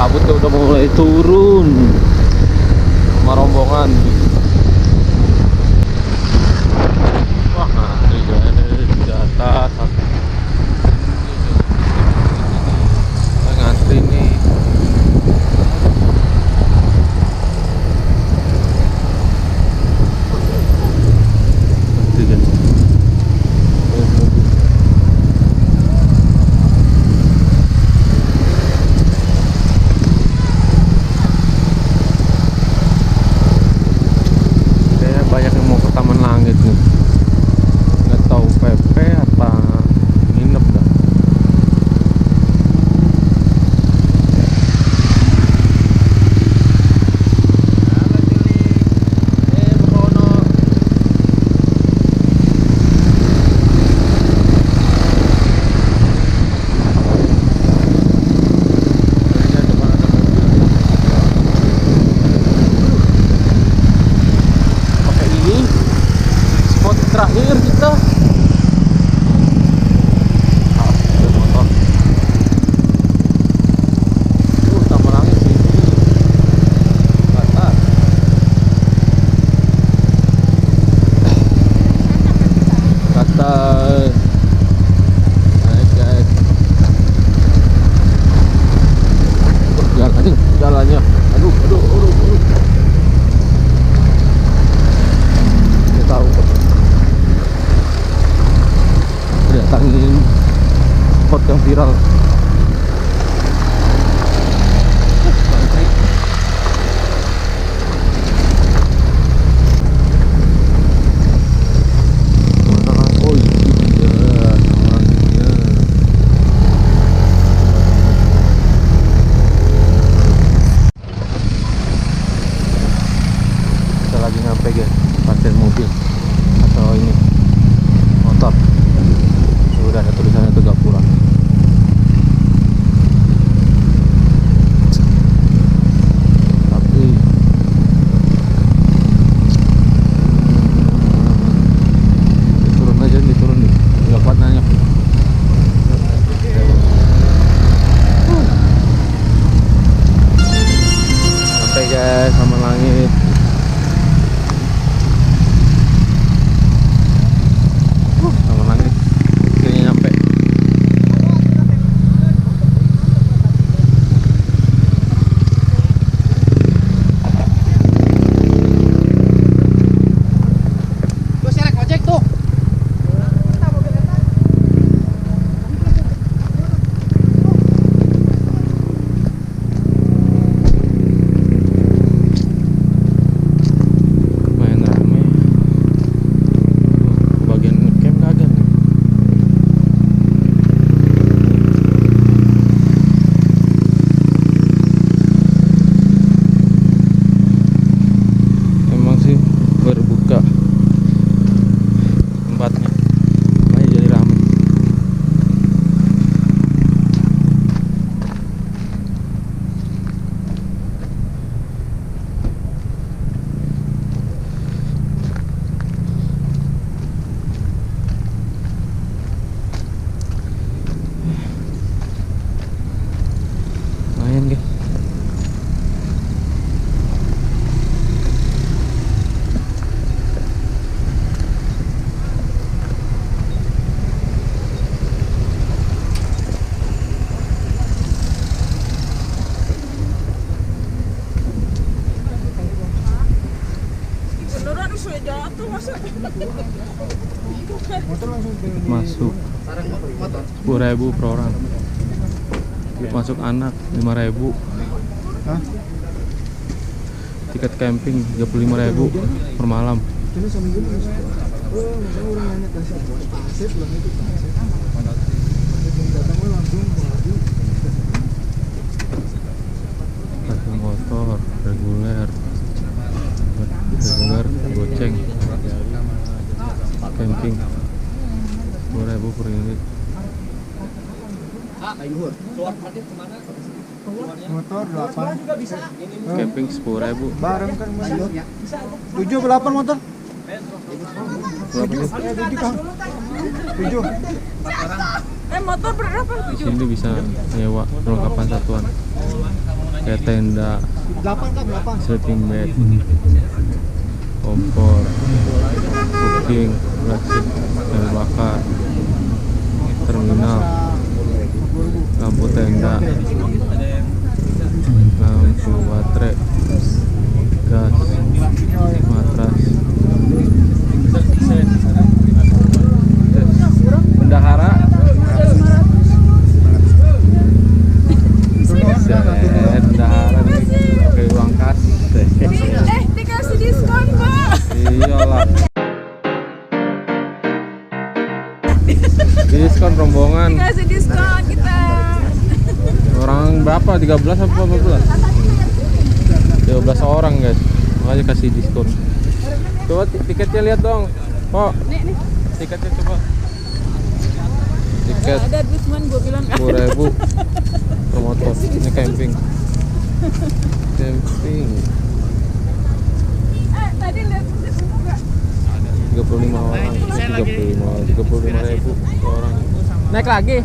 kabutnya udah mulai turun sama rombongan. Wah, ngantri guys di atas. Kita ngantri nih. Ngantri guys. Banyak yang mau ke Taman Langit nih, nggak tahu PP atau nginep dah. Terakhir kita ada motor. Taman Langit sih ke atas. Ke atas. Naik guys. Jalannya. Aduh. Kita tahu datangin spot yang viral. Oh iya, namanya. Kita lagi nyampe guys, parkir mobil atau ini motor. Udah ada tulisannya Tegapura. Tapi diturun nih, nggak kuat nanya. Sampai guys, Taman Langit. Taman Langit akhirnya nyampe. Tuh serek ojek tuh. Lumayan rame. Bagian camp kagak nih. Emang sih baru buka tempatnya, makanya jadi ramai. Lumayan guys. Beneran saya jatuh masa? Masuk 10.000 per orang. Masuk anak 5.000. Hah? Tiket camping 35.000 per malam. Satu motor reguler, goceng, camping 10.000 per unit. Motor 8. Camping 10.000. Bareng kan 7 atau 8 motor? 7 kan? 7. Motor berapa? Di sini bisa nyewa perlengkapan satuan. kayak tenda, 8 kan 8. sleeping bag, kompor, cooking, plastik, air bakar, terminal, lampu tenda, lampu baterai, gas, matras, bendahara, bendahara pakai uang kas. Dikasih diskon, Pak. Iyalah. Diskon rombongan. Dikasih diskon kita. Orang berapa? 13 apa 14? 13 orang, guys. Makanya kasih diskon. Coba tiketnya lihat dong. Kok? Nih. Tiketnya coba. Tiket Ada duit cuman gua bilang 10.000 per motor. Ini camping. Camping. tadi lihat enggak? 35 orang. 35.000 per orang. Naik lagi.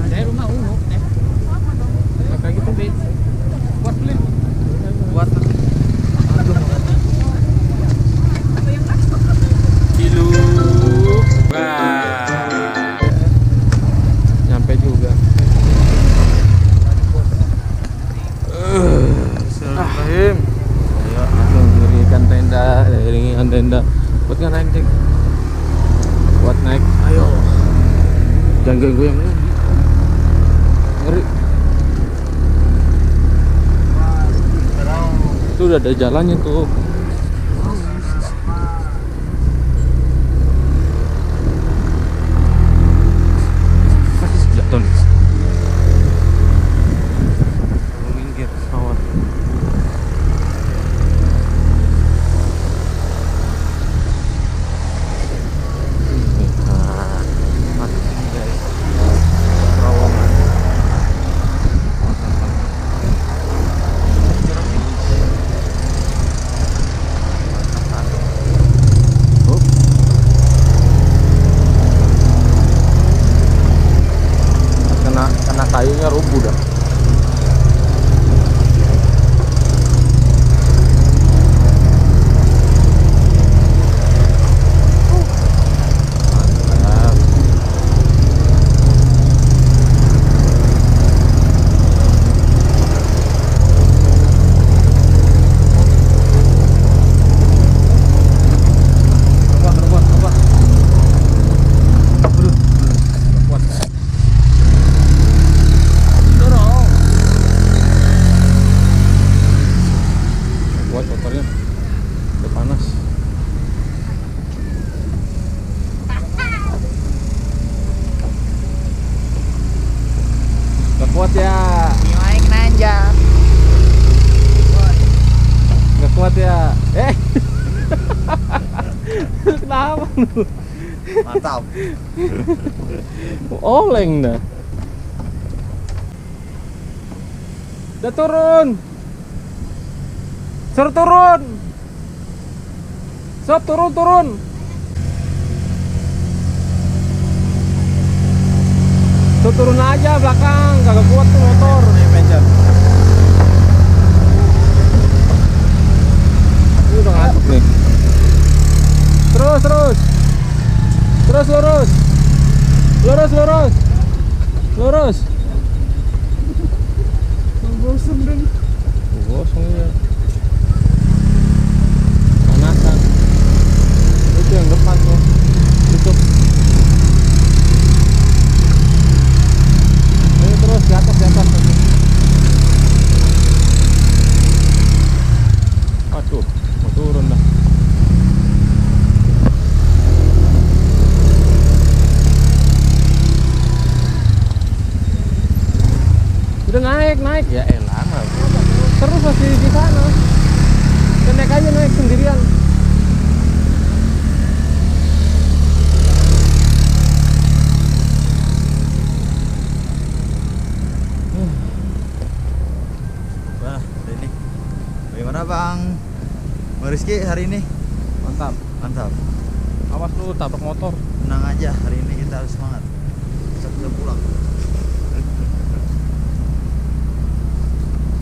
Dari rumah Ungu. Naik lagi tuh. Buat beli. Buat kilo. Wah. Nyampe juga. Bismillahirrahmanirrahim. Ayo langsung dirikan tenda, buat nggak naik Jack? Buat naik, ayo. Jangan ganggu yang ini. Ngeri. Itu udah ada jalannya tuh. Masih jatuh nih. Minggir pesawat. Kena kayunya rubuh dah. Mantap. Terbang. Kuat. Kuat motornya, udah panas. Gak kuat ya, Naik nanjak. gak kuat ya. Kenapa lu? Mantap. Oleng dah. Udah turun. Suruh turun. Sob, turun. Tuh turun aja belakang, kagak kuat tuh motor. Ini udah ngantuk nih. Terus lurus. Bosan dong. Gosong ya. Panasan. Itu yang depan tuh. Tutup. Ayo terus di atas. Aduh, mau turun dah. Udah naik ya elah. Terus masih di sana. Kita naik aja, naik sendirian. Wah, ini. Bagaimana Bang Rizky hari ini? Mantap. Mantap. Awas lu tabrak motor. Tenang aja, hari ini kita harus semangat.